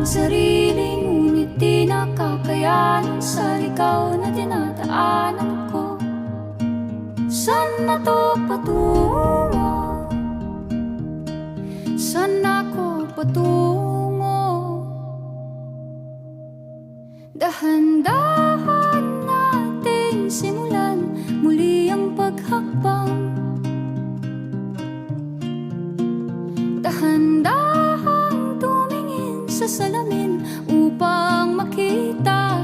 ang sarili, ngunit di nakakayanan sa ligaw na dinadaanan ko. Saan na to patungo? Saan ako patungo? Dahan-dahan nating simulan muli ang paghakbang. Dahan-dahan tumingin sa salamin upang makita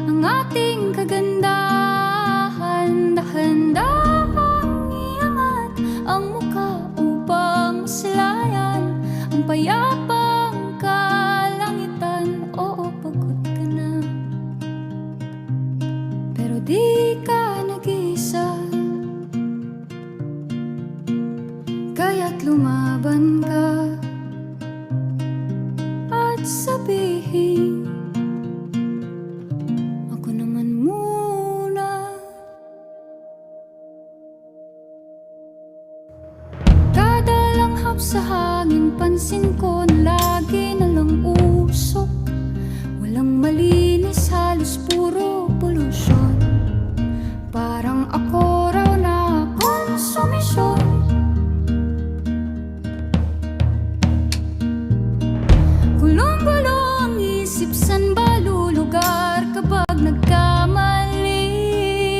ang ating kagandahan. Dahan-dahan iangat ang mukha upang masilayan ang payapang kalangitan. Oo, pagod ka na, pero di ka nag-iisa, kaya't lumaban ka at sabihin, ako naman muna. Kada langhap sa hangin, pansin ko na lagi na lang usok. Walang malinis, halos puro polusyon. Parang ako raw na konsumisyon. Gulong-gulo ang isip, san ba lulugar kapag nagkamali?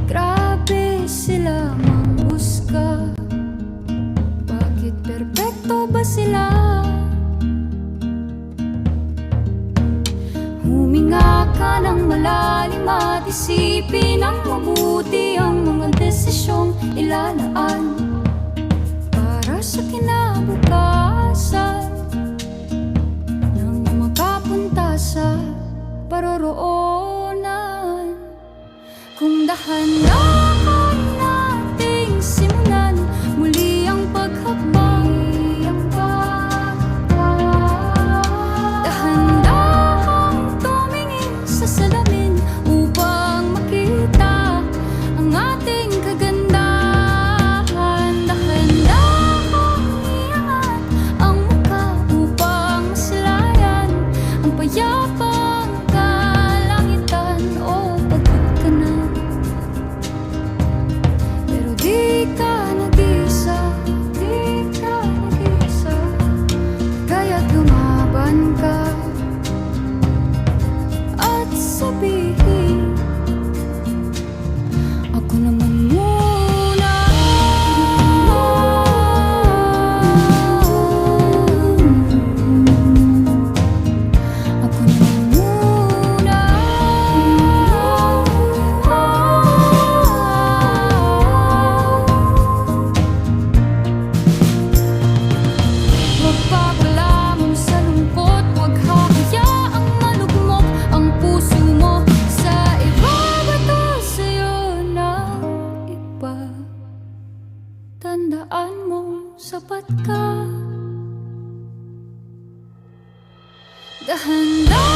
Grabe sila manghusga, bakit perpekto ba sila? Huminga ka ng malalim at isipin ng mabuti ang mga desisyong ilalaan para sa kinabukasan, sa paroroonan. Kung dahan-dahan nating simulan muli ang paghakbang, dahan-dahan tumingin sa salamin upang makita ang ating kagandahan. Dahan-dahan iangat ang mukha upang masilayan ang payapang kalangitan. O pagod ka na, pero di ka nag-iisa, di ka nag-iisa, kaya't lumaban ka at sabihin, ako naman muna. Ako naman muna. Huwag papalamon sa lungkot, huwag hahayaang malugmok ang puso mo sa iba. Bato sa'yo ng iba, tandaan mo sapat ka. Dahan-dahan